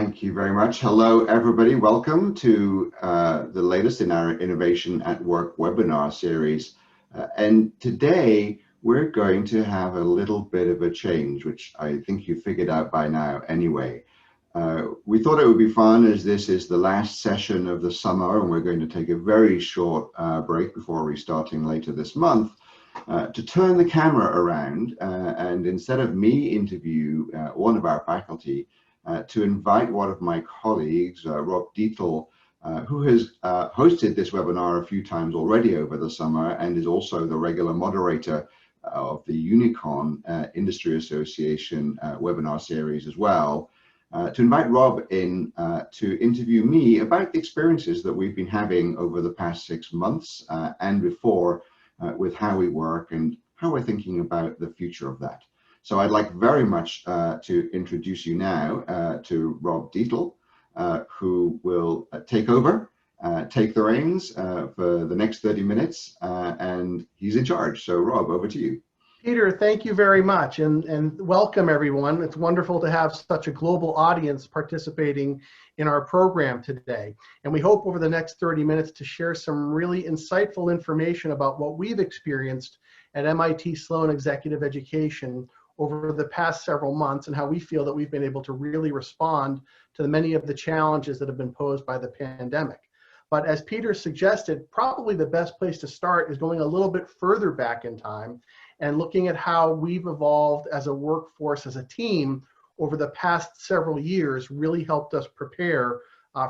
Thank you very much. Hello, everybody. Welcome to the latest in our Innovation at Work webinar series. And today we're going to have a little bit of a change, which I think you figured out by now anyway. We thought it would be fun as this is the last session of the summer and we're going to take a very short break before restarting later this month to turn the camera around and instead of me interview one of our faculty, to invite one of my colleagues, Rob Dietl, who has hosted this webinar a few times already over the summer and is also the regular moderator of the Unicorn Industry Association webinar series as well, to invite Rob in to interview me about the experiences that we've been having over the past 6 months and before with how we work and how we're thinking about the future of that. So I'd like very much to introduce you now to Rob Dietl, who will take over, take the reins for the next 30 minutes, and he's in charge. So Rob, over to you. Peter, thank you very much, and welcome everyone. It's wonderful to have such a global audience participating in our program today. And we hope over the next 30 minutes to share some really insightful information about what we've experienced at MIT Sloan Executive Education over the past several months and how we feel that we've been able to really respond to many of the challenges that have been posed by the pandemic. But as Peter suggested, probably the best place to start is going a little bit further back in time and looking at how we've evolved as a workforce, as a team, over the past several years, really helped us prepare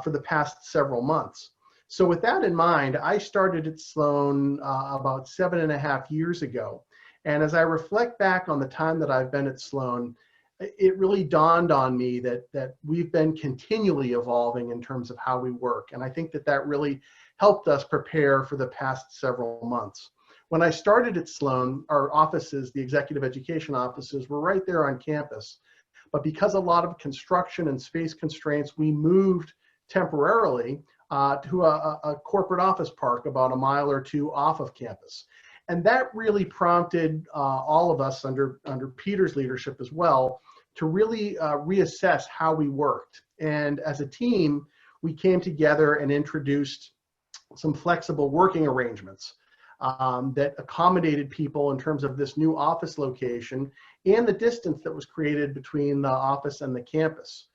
for the past several months. So with that in mind, I started at Sloan about 7.5 years ago. And as I reflect back on the time that I've been at Sloan, it really dawned on me that we've been continually evolving in terms of how we work. And I think that really helped us prepare for the past several months. When I started at Sloan, our offices, the executive education offices, were right there on campus. But because a lot of construction and space constraints, we moved temporarily to a corporate office park about a mile or two off of campus. And that really prompted all of us under Peter's leadership as well to really reassess how we worked. And as a team, we came together and introduced some flexible working arrangements that accommodated people in terms of this new office location and the distance that was created between the office and the campus.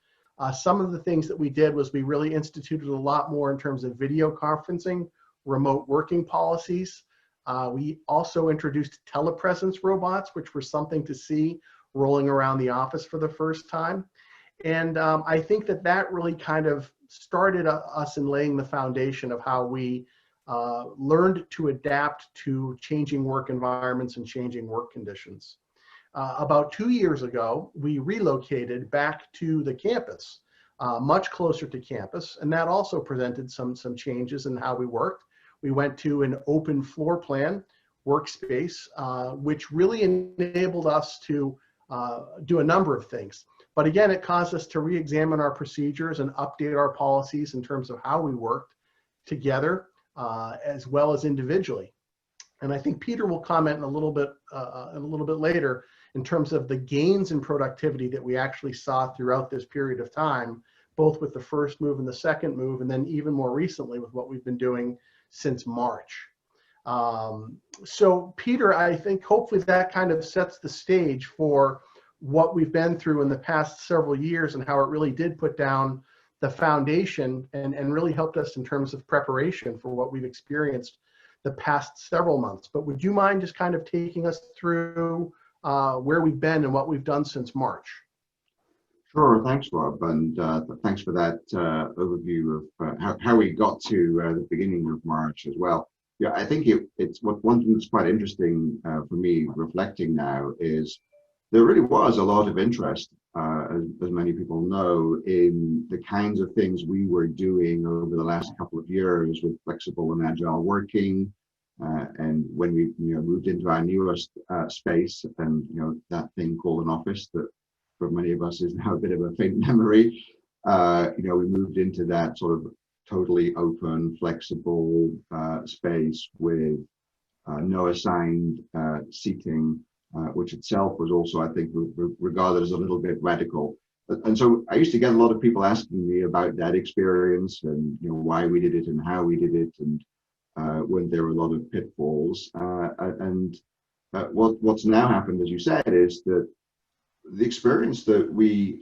Some of the things that we did was we really instituted a lot more in terms of video conferencing, remote working policies. We also introduced telepresence robots, which were something to see rolling around the office for the first time. And I think that really kind of started us in laying the foundation of how we learned to adapt to changing work environments and changing work conditions. About 2 years ago, we relocated back to the campus, much closer to campus, and that also presented some changes in how we worked. We went to an open floor plan workspace, which really enabled us to do a number of things. But again, it caused us to re-examine our procedures and update our policies in terms of how we worked together as well as individually. And I think Peter will comment in a little bit later in terms of the gains in productivity that we actually saw throughout this period of time, both with the first move and the second move, and then even more recently with what we've been doing since March. So Peter, I think hopefully that kind of sets the stage for what we've been through in the past several years and how it really did put down the foundation and really helped us in terms of preparation for what we've experienced the past several months. But would you mind just kind of taking us through where we've been and what we've done since March? Sure, thanks, Rob, and thanks for that overview of how we got to the beginning of March as well. Yeah, I think it's one thing that's quite interesting for me reflecting now is there really was a lot of interest, as many people know, in the kinds of things we were doing over the last couple of years with flexible and agile working, and when we moved into our newest space and that thing called an office that for many of us is now a bit of a faint memory. We moved into that sort of totally open, flexible space with no assigned seating, which itself was also, I think, regarded as a little bit radical. And so I used to get a lot of people asking me about that experience and why we did it and how we did it, and when there were a lot of pitfalls. What's now happened, as you said, is that the experience that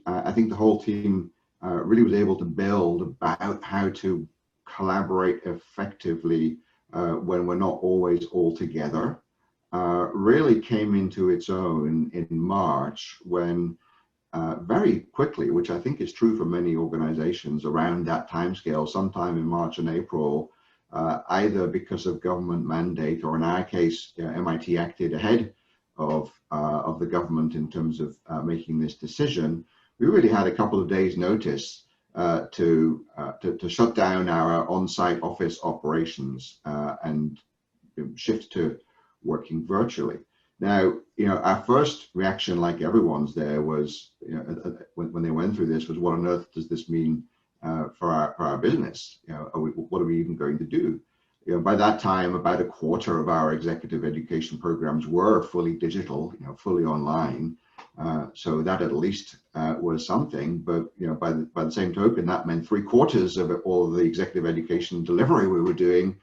I think the whole team really was able to build about how to collaborate effectively when we're not always all together really came into its own in March, when very quickly, which I think is true for many organizations around that timescale, sometime in March and April, either because of government mandate or in our case, MIT acted ahead of the government in terms of making this decision. We really had a couple of days notice to shut down our on-site office operations and shift to working virtually. Now, our first reaction, like everyone's there, was when they went through this, was what on earth does this mean for our business? What are we even going to do? By that time, about a quarter of our executive education programs were fully digital, fully online. So that at least was something. But by the same token, that meant 3/4 of all of the executive education delivery we were doing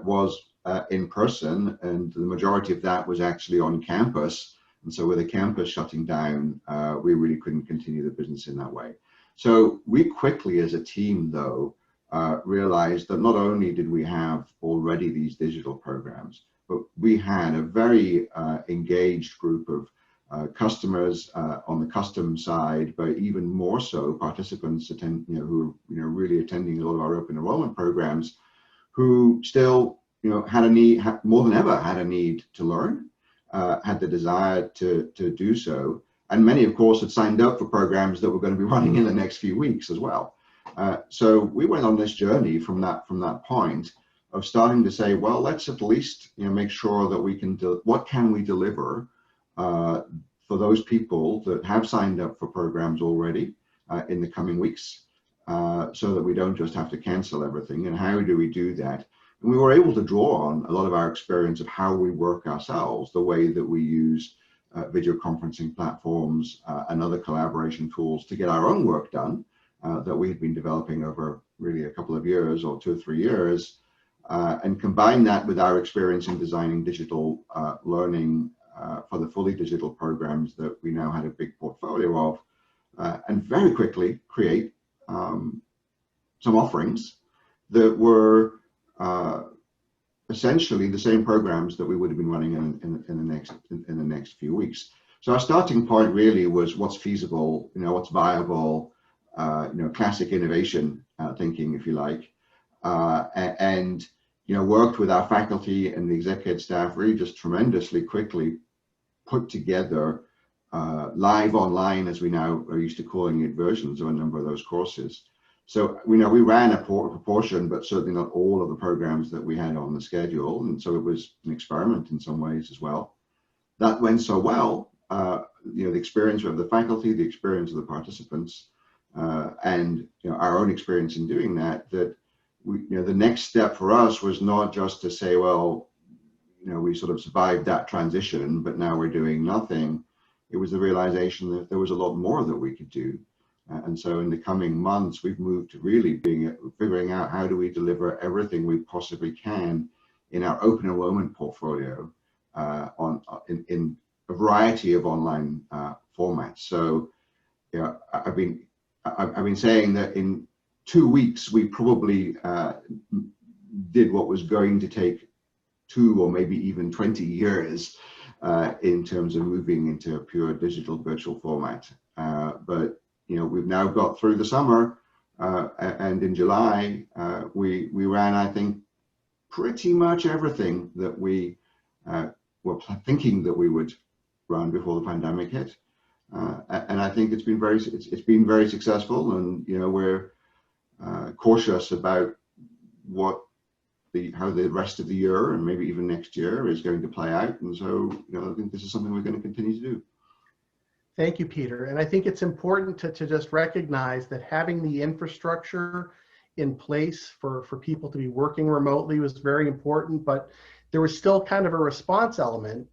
was in person, and the majority of that was actually on campus. And so with the campus shutting down, we really couldn't continue the business in that way. So we quickly as a team, though, realized that not only did we have already these digital programs, but we had a very engaged group of customers on the custom side, but even more so participants who are really attending a lot of our open enrollment programs, who still had a need, more than ever had a need to learn, had the desire to do so. And many, of course, had signed up for programs that were going to be running in the next few weeks as well. So we went on this journey from that point of starting to say, well, let's at least make sure that we can what can we deliver for those people that have signed up for programs already in the coming weeks, so that we don't just have to cancel everything. And how do we do that? And we were able to draw on a lot of our experience of how we work ourselves, the way that we use video conferencing platforms and other collaboration tools to get our own work done that we had been developing over really a couple of years or 2 or 3 years, and combine that with our experience in designing digital learning for the fully digital programs that we now had a big portfolio of, and very quickly create some offerings that were essentially the same programs that we would have been running in the next few weeks. So our starting point really was what's feasible, what's viable, classic innovation thinking, if you like, and worked with our faculty and the exec ed staff really just tremendously quickly put together live online, as we now are used to calling it, versions of a number of those courses. So we ran a proportion, but certainly not all of the programs that we had on the schedule, and so it was an experiment in some ways as well. That went so well, the experience of the faculty, the experience of the participants, and our own experience in doing that, that the next step for us was not just to say, well, we sort of survived that transition, but now we're doing nothing. It was the realization that there was a lot more that we could do. And so in the coming months, we've moved to really figuring out how do we deliver everything we possibly can in our open enrollment portfolio in a variety of online formats. So I've been saying that in 2 weeks, we probably did what was going to take 2 or maybe even 20 years in terms of moving into a pure digital virtual format. But we've now got through the summer, and in July, we ran, I think, pretty much everything that we were thinking that we would run before the pandemic hit. And I think it's been very successful, and we're cautious about how the rest of the year and maybe even next year is going to play out. And so I think this is something we're going to continue to do. Thank you, Peter. And I think it's important to just recognize that having the infrastructure in place for people to be working remotely was very important, but there was still kind of a response element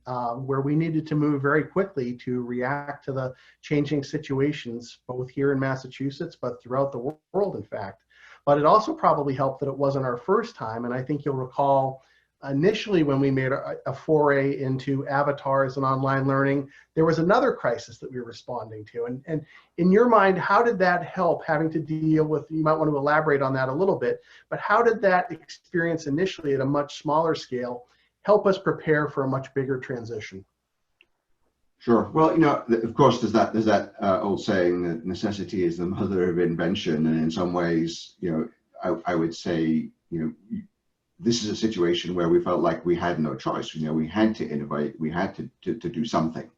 where we needed to move very quickly to react to the changing situations, both here in Massachusetts, but throughout the world, in fact. But it also probably helped that it wasn't our first time. And I think you'll recall initially when we made a foray into avatars and online learning, there was another crisis that we were responding to. And in your mind, how did that help, having to deal with, you might want to elaborate on that a little bit, but how did that experience initially at a much smaller scale help us prepare for a much bigger transition? Sure. Well, you know, of course, there's that old saying that necessity is the mother of invention, and in some ways, you know, I would say, you know, this is a situation where we felt like we had no choice. You know, we had to innovate, we had to do something.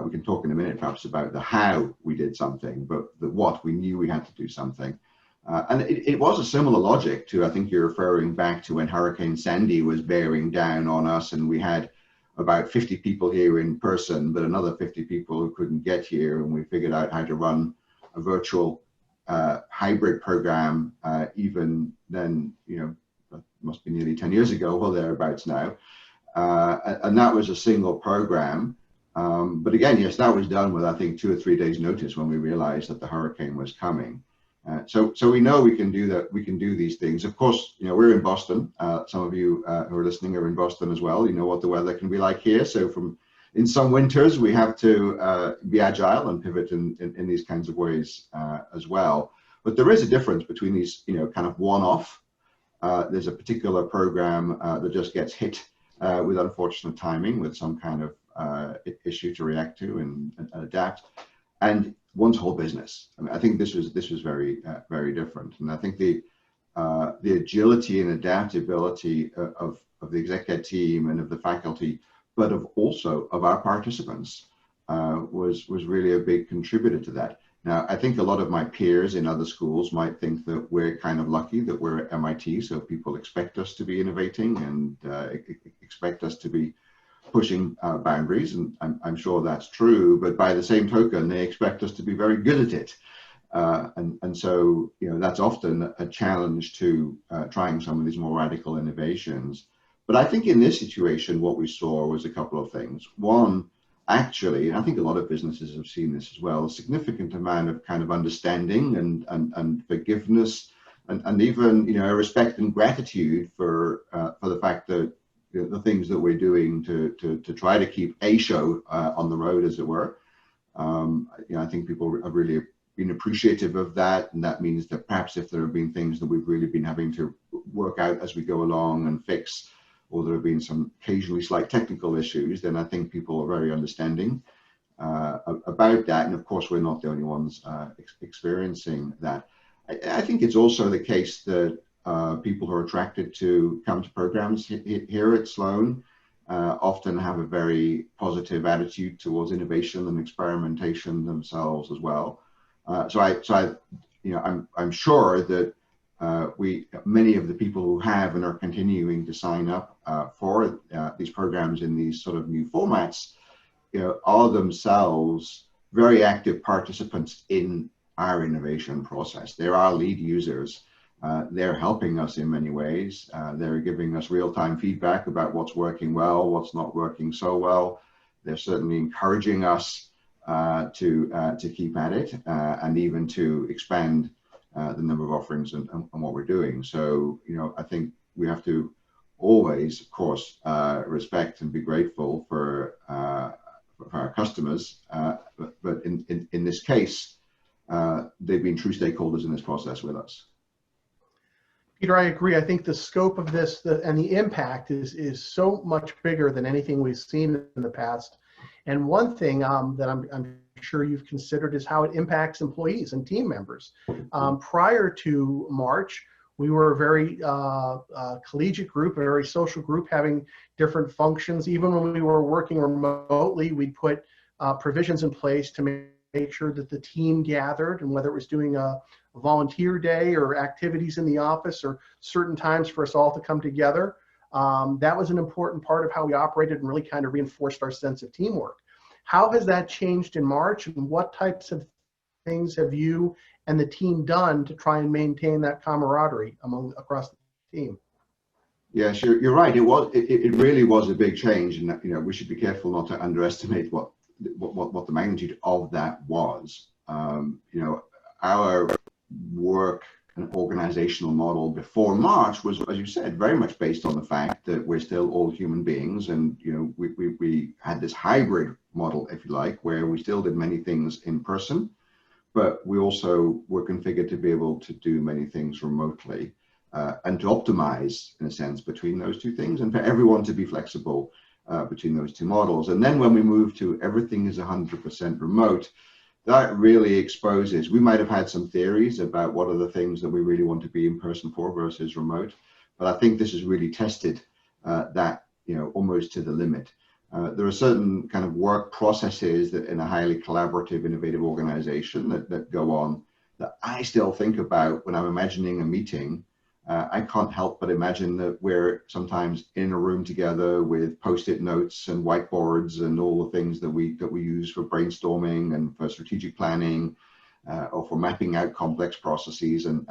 We can talk in a minute perhaps about the how we did something, but the what, we knew we had to do something. And it was a similar logic to, I think you're referring back to when Hurricane Sandy was bearing down on us, and we had about 50 people here in person, but another 50 people who couldn't get here, and we figured out how to run a virtual hybrid program. Even then, you know, that must be nearly 10 years ago, or thereabouts now. And that was a single program. But again, yes, that was done with, I think, 2 or 3 days notice when we realized that the hurricane was coming. So we know we can do that. We can do these things. Of course, you know, we're in Boston. Some of you who are listening are in Boston as well. You know what the weather can be like here. So in some winters, we have to be agile and pivot in these kinds of ways as well. But there is a difference between these, you know, kind of one-off. There's a particular program that just gets hit with unfortunate timing, with some kind of issue to react to and adapt, and one's whole business. I mean, I think this was very very different, and I think the agility and adaptability of the exec ed team and of the faculty, but also of our participants, was really a big contributor to that. Now, I think a lot of my peers in other schools might think that we're kind of lucky that we're at MIT, so people expect us to be innovating and expect us to be pushing boundaries, and I'm sure that's true, but by the same token, they expect us to be very good at it. And so, you know, that's often a challenge to trying some of these more radical innovations. But I think in this situation, what we saw was a couple of things. One, actually, and I think a lot of businesses have seen this as well, a significant amount of kind of understanding and forgiveness, and even, you know, respect and gratitude for the fact that, you know, the things that we're doing to try to keep a show on the road, as it were. You know, I think people have really been appreciative of that, and that means that perhaps if there have been things that we've really been having to work out as we go along and fix, or there have been some occasionally slight technical issues, then I think people are very understanding about that. And of course, we're not the only ones experiencing that. I think it's also the case that people who are attracted to come to programs here at Sloan often have a very positive attitude towards innovation and experimentation themselves as well. So I, you know, I'm sure that many of the people who have and are continuing to sign up for these programs in these sort of new formats, you know, are themselves very active participants in our innovation process. They're our lead users. They're helping us in many ways. They're giving us real-time feedback about what's working well, what's not working so well. They're certainly encouraging us to keep at it and even to expand the number of offerings and what we're doing. So, you know, I think we have to always, of course, respect and be grateful for our customers. But in this case, they've been true stakeholders in this process with us. Peter, I agree. I think the scope of this and the impact is so much bigger than anything we've seen in the past. And one thing that I'm sure you've considered is how it impacts employees and team members. Prior to March, we were a very collegiate group, a very social group, having different functions. Even when we were working remotely, we'd put provisions in place to make sure that the team gathered, and whether it was doing a volunteer day or activities in the office or certain times for us all to come together. That was an important part of how we operated and really kind of reinforced our sense of teamwork. How has that changed in March, and what types of things have you and the team done to try and maintain that camaraderie across the team? Yes, you're right. It really was a big change, and we should be careful not to underestimate what the magnitude of that was. Our work and organizational model before March was, as you said, very much based on the fact that we're still all human beings, and we had this hybrid model, if you like, where we still did many things in person, but we also were configured to be able to do many things remotely. And to optimize, in a sense, between those two things, and for everyone to be flexible between those two models. And then when we move to everything is 100% remote, that really exposes, we might have had some theories about what are the things that we really want to be in person for versus remote, but I think this has really tested that, almost to the limit. There are certain kind of work processes that in a highly collaborative, innovative organization that go on that I still think about when I'm imagining a meeting. I can't help but imagine that we're sometimes in a room together with post-it notes and whiteboards and all the things that we use for brainstorming and for strategic planning, or for mapping out complex processes and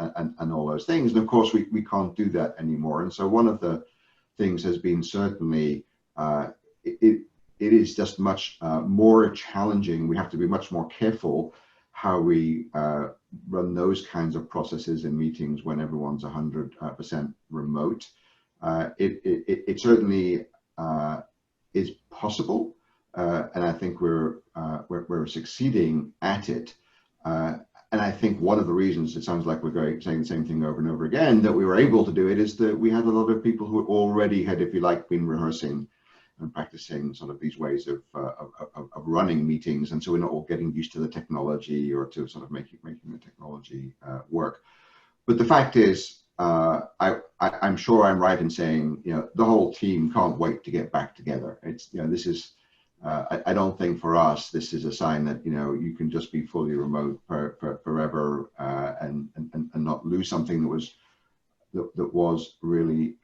all those things. And of course, we can't do that anymore. And so one of the things has been certainly, it is just much more challenging. We have to be much more careful how we run those kinds of processes in meetings when everyone's 100% remote. It certainly is possible, and I think we're succeeding at it. And I think one of the reasons, it sounds like we're saying the same thing over and over again, that we were able to do it is that we had a lot of people who already had, if you like, been rehearsing and practicing sort of these ways of running meetings, and so we're not all getting used to the technology or to sort of making the technology work. But the fact is, I'm sure I'm right in saying, the whole team can't wait to get back together. It's this is I don't think for us this is a sign that you can just be fully remote forever and not lose something that was really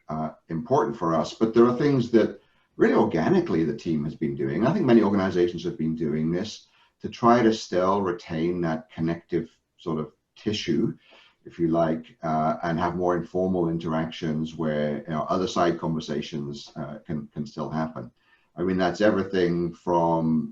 important for us. But there are things that really organically the team has been doing. I think many organizations have been doing this to try to still retain that connective sort of tissue, if you like, and have more informal interactions where other side conversations can still happen. I mean, that's everything from,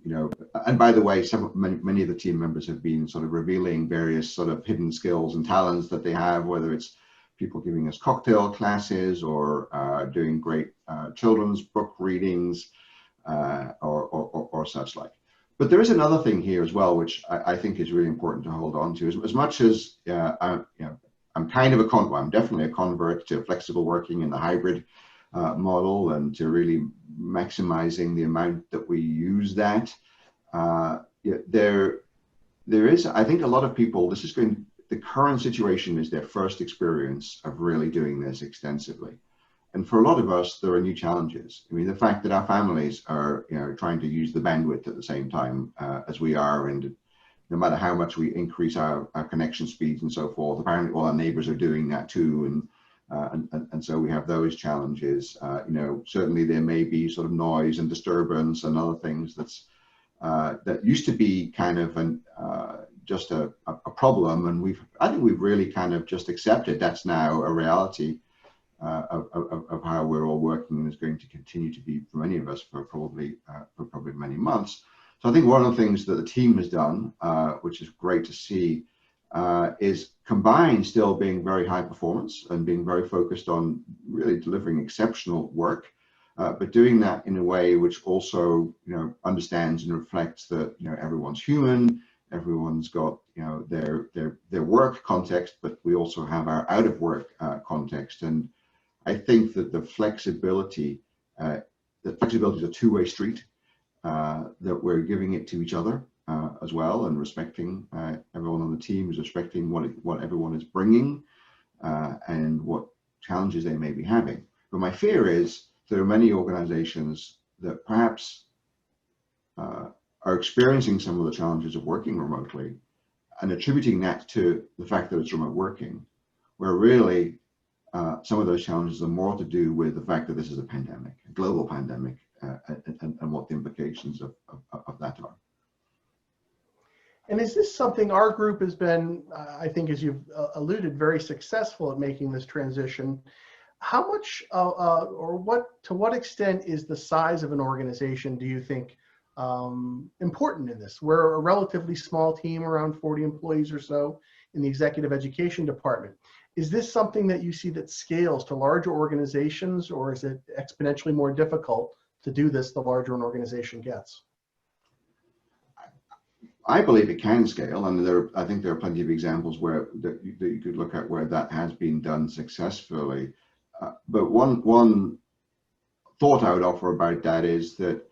and by the way, many of the team members have been sort of revealing various sort of hidden skills and talents that they have, whether it's people giving us cocktail classes or doing great children's book readings or such like. But there is another thing here as well, which I think is really important to hold on to. As much as I'm kind of I'm definitely a convert to flexible working in the hybrid model and to really maximizing the amount that we use that. There is, I think, a lot of people. The current situation is their first experience of really doing this extensively. And for a lot of us, there are new challenges. I mean, the fact that our families are trying to use the bandwidth at the same time as we are, and no matter how much we increase our connection speeds and so forth, apparently all our neighbors are doing that too. And so we have those challenges. Certainly there may be sort of noise and disturbance and other things that used to be kind of just a problem, and I think we've really kind of just accepted that's now a reality of how we're all working, and is going to continue to be for many of us for probably many months. So I think one of the things that the team has done, which is great to see, is combine still being very high performance and being very focused on really delivering exceptional work, but doing that in a way which also understands and reflects that everyone's human. Everyone's got their work context, but we also have our out of work context. And I think that the flexibility is a two-way street, that we're giving it to each other as well, and respecting everyone on the team is respecting what everyone is bringing and what challenges they may be having. But my fear is there are many organizations that perhaps are experiencing some of the challenges of working remotely and attributing that to the fact that it's remote working, where really some of those challenges are more to do with the fact that this is a pandemic, a global pandemic, and what the implications of that are. And is this something our group has been, I think, as you've alluded, very successful at making this transition? how much or what to what extent is the size of an organization, do you think, important in this? We're a relatively small team, around 40 employees or so in the executive education department. Is this something that you see that scales to larger organizations, or is it exponentially more difficult to do this the larger an organization gets? I believe it can scale, and I think there are plenty of examples where that you could look at where that has been done successfully. But one thought I would offer about that is that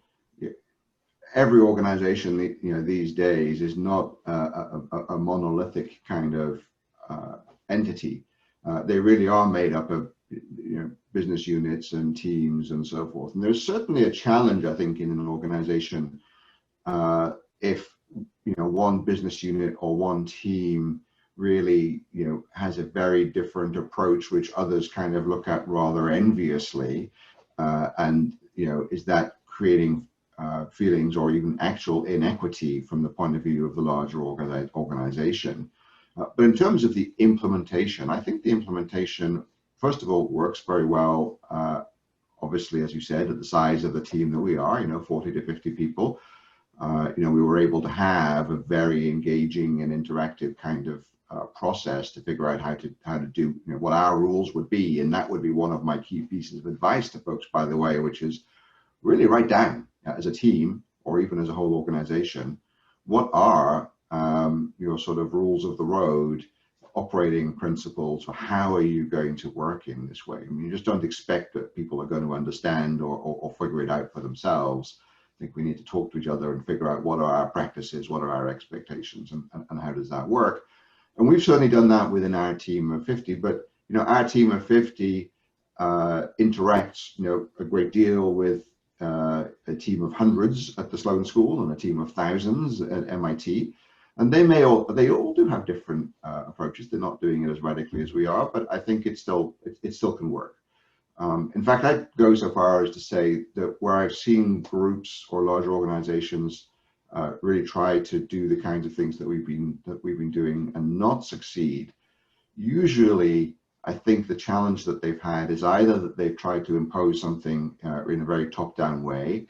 every organization, these days is not a monolithic kind of entity. They really are made up of business units and teams and so forth. And there's certainly a challenge, I think, in an organization if one business unit or one team really has a very different approach, which others kind of look at rather enviously, and is that creating feelings or even actual inequity from the point of view of the larger organization. But in terms of the implementation, I think the implementation, first of all, works very well. Obviously, as you said, at the size of the team that we are, 40 to 50 people, we were able to have a very engaging and interactive kind of process to figure out how to do what our rules would be. And that would be one of my key pieces of advice to folks, by the way, which is really write down as a team or even as a whole organization, what are your sort of rules of the road, operating principles for how are you going to work in this way. I mean, you just don't expect that people are going to understand or figure it out for themselves. I think we need to talk to each other and figure out what are our practices, what are our expectations, and how does that work. And we've certainly done that within our team of 50, but our team of 50 interacts a great deal with a team of hundreds at the Sloan School and a team of thousands at MIT. And they all do have different approaches. They're not doing it as radically as we are, but I think it still can work. In fact, I'd go so far as to say that where I've seen groups or larger organizations really try to do the kinds of things that we've been doing and not succeed, usually I think the challenge that they've had is either that they've tried to impose something in a very top-down way,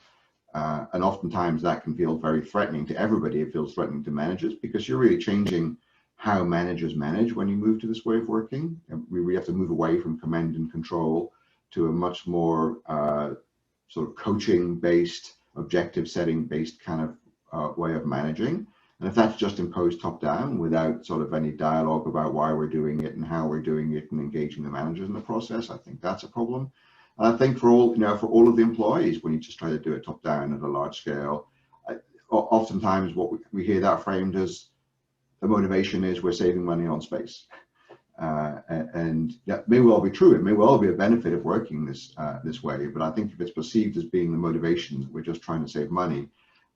and oftentimes that can feel very threatening to everybody. It feels threatening to managers because you're really changing how managers manage when you move to this way of working. We really have to move away from command and control to a much more sort of coaching-based, objective-setting-based kind of way of managing. And if that's just imposed top-down without sort of any dialogue about why we're doing it and how we're doing it and engaging the managers in the process, I think that's a problem. And I think for all of the employees, when you just try to do it top-down at a large scale, oftentimes what we hear that framed as the motivation is we're saving money on space. And that may well be true. It may well be a benefit of working this way, but I think if it's perceived as being the motivation, we're just trying to save money,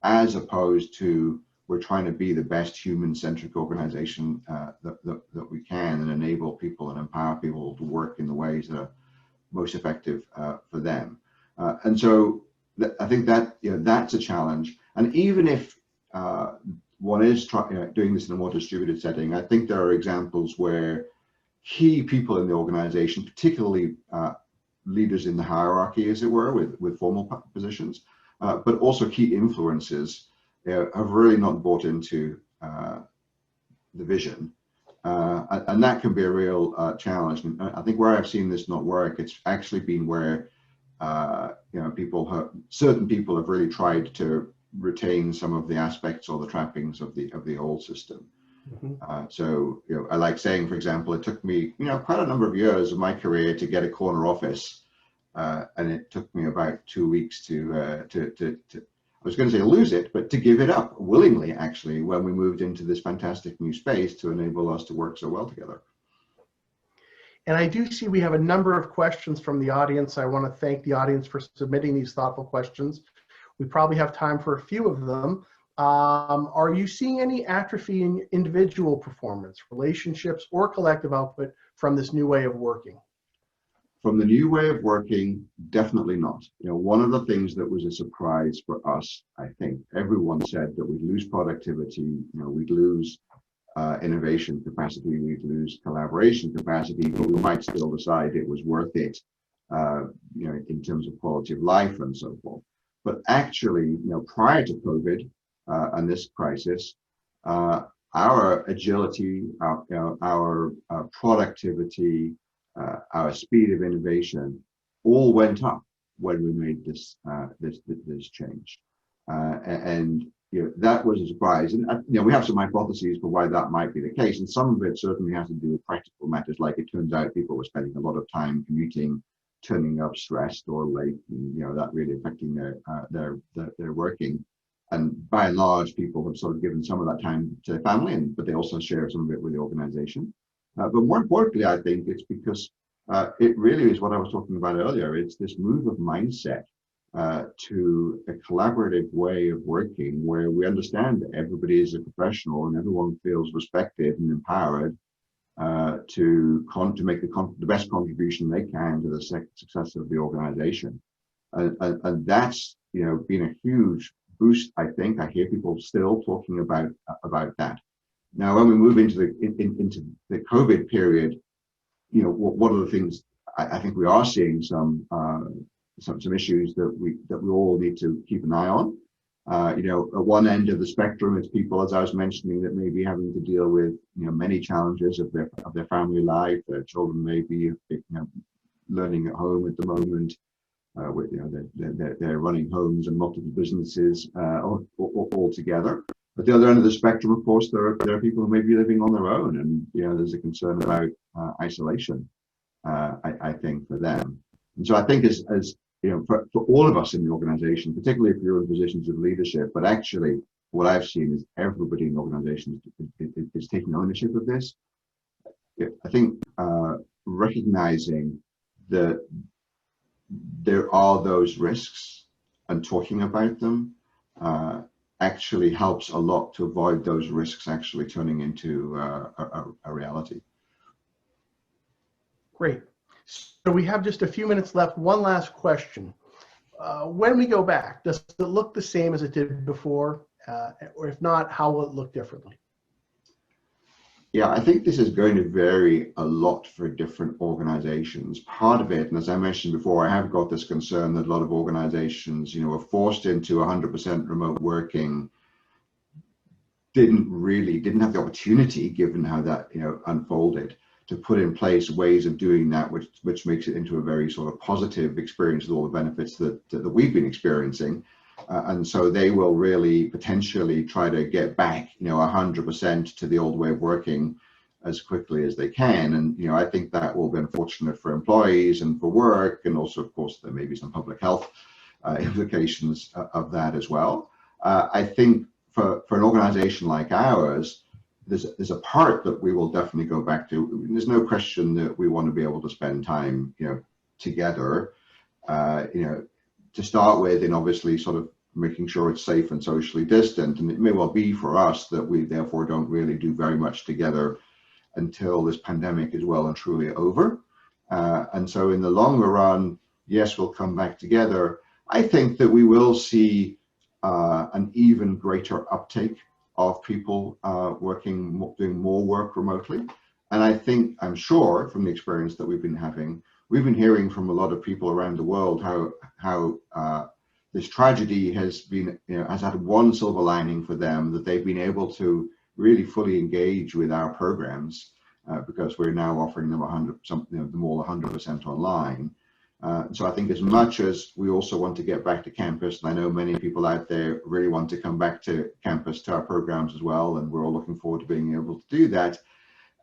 as opposed to we're trying to be the best human-centric organization that we can and enable people and empower people to work in the ways that are most effective for them. And so I think that that's a challenge. And even if one is doing this in a more distributed setting, I think there are examples where key people in the organization, particularly leaders in the hierarchy, as it were, with formal positions, but also key influences, have really not bought into the vision. And that can be a real challenge. And I think where I've seen this not work, it's actually been where certain people have really tried to retain some of the aspects or the trappings of the old system. Mm-hmm. So I like saying, for example, it took me quite a number of years of my career to get a corner office, and it took me about 2 weeks to I was going to say lose it, but to give it up willingly, actually, when we moved into this fantastic new space to enable us to work so well together. And I do see we have a number of questions from the audience. I want to thank the audience for submitting these thoughtful questions. We probably have time for a few of them. Are you seeing any atrophy in individual performance, relationships, or collective output from this new way of working? From the new way of working, definitely not. One of the things that was a surprise for us, I think, everyone said that we'd lose productivity, we'd lose innovation capacity, we'd lose collaboration capacity, but we might still decide it was worth it, in terms of quality of life and so forth. But actually, prior to COVID and this crisis, our agility, our productivity, our speed of innovation all went up when we made this change, and that was a surprise. And we have some hypotheses for why that might be the case, and some of it certainly has to do with practical matters. Like, it turns out people were spending a lot of time commuting, turning up stressed or late, and that really affecting their working. And by and large, people have sort of given some of that time to their family, but they also share some of it with the organization. But more importantly, I think it's because it really is what I was talking about earlier. It's this move of mindset to a collaborative way of working, where we understand that everybody is a professional and everyone feels respected and empowered to make the best contribution they can to the success of the organization. And that's been a huge boost. I think I hear people still talking about that. Now, when we move into the COVID period, what are the things I think we are seeing some issues that we all need to keep an eye on. At one end of the spectrum, it's people, as I was mentioning, that may be having to deal with many challenges of their family life. Their children may be learning at home at the moment. They're running homes and multiple businesses all together. At the other end of the spectrum, of course, there are people who may be living on their own, and there's a concern about isolation. I think for them, and so I think as for all of us in the organization, particularly if you're in positions of leadership, but actually what I've seen is everybody in the organization is taking ownership of this. I think recognizing that there are those risks and talking about them actually helps a lot to avoid those risks actually turning into a reality. Great. So we have just a few minutes left. One last question. When we go back, does it look the same as it did before? Or if not, how will it look differently? Yeah, I think this is going to vary a lot for different organizations. Part of it, and as I mentioned before, I have got this concern that a lot of organizations, were forced into 100% remote working, didn't have the opportunity, given how that, unfolded, to put in place ways of doing that, which makes it into a very sort of positive experience with all the benefits that we've been experiencing. And so they will really potentially try to get back, 100% to the old way of working as quickly as they can. And, I think that will be unfortunate for employees and for work. And also, of course, there may be some public health implications of that as well. I think for an organization like ours, there's a part that we will definitely go back to. There's no question that we want to be able to spend time, together, to start with, and obviously sort of making sure it's safe and socially distant. And it may well be for us that we therefore don't really do very much together until this pandemic is well and truly over. And so in the longer run, yes, we'll come back together. I think that we will see an even greater uptake of people doing more work remotely. And I'm sure from the experience that we've been having, we've been hearing from a lot of people around the world how this tragedy has had one silver lining for them, that they've been able to really fully engage with our programs because we're now offering them them all 100% online. So I think as much as we also want to get back to campus, and I know many people out there really want to come back to campus to our programs as well, and we're all looking forward to being able to do that.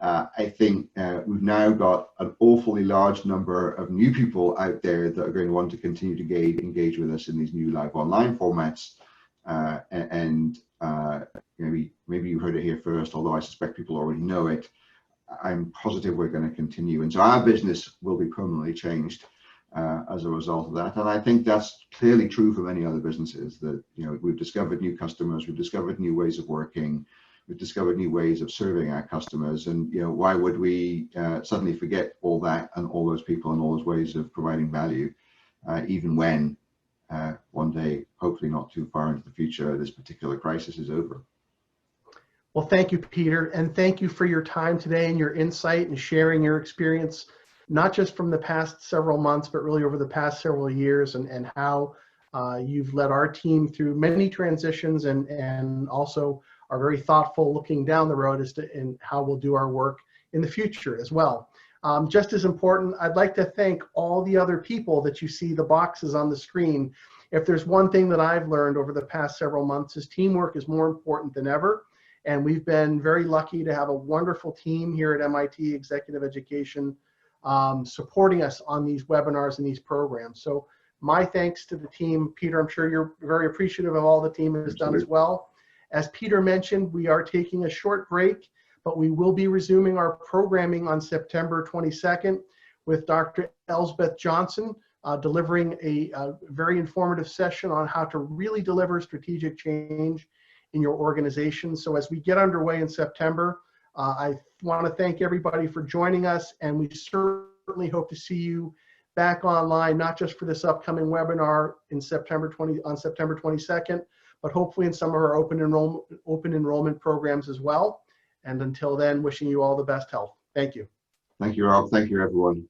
I think we've now got an awfully large number of new people out there that are going to want to continue to engage with us in these new live online formats. Maybe you heard it here first, although I suspect people already know it. I'm positive we're going to continue. And so our business will be permanently changed as a result of that. And I think that's clearly true for many other businesses, that we've discovered new customers, we've discovered new ways of working, we've discovered new ways of serving our customers. And why would we suddenly forget all that and all those people and all those ways of providing value, even when one day, hopefully not too far into the future, this particular crisis is over. Well, thank you, Peter, and thank you for your time today and your insight and sharing your experience, not just from the past several months, but really over the past several years, and how you've led our team through many transitions, and also are very thoughtful looking down the road as to in how we'll do our work in the future as well. Just as important, I'd like to thank all the other people that you see the boxes on the screen. If there's one thing that I've learned over the past several months is teamwork is more important than ever. And we've been very lucky to have a wonderful team here at MIT Executive Education supporting us on these webinars and these programs. So my thanks to the team. Peter, I'm sure you're very appreciative of all the team has done as well. As Peter mentioned, we are taking a short break, but we will be resuming our programming on September 22nd with Dr. Elsbeth Johnson delivering a very informative session on how to really deliver strategic change in your organization. So as we get underway in September, I want to thank everybody for joining us, and we certainly hope to see you back online, not just for this upcoming webinar in September 22nd, but hopefully in some of our open enrollment programs as well. And until then, wishing you all the best health. Thank you. Thank you, Rob. Thank you, everyone.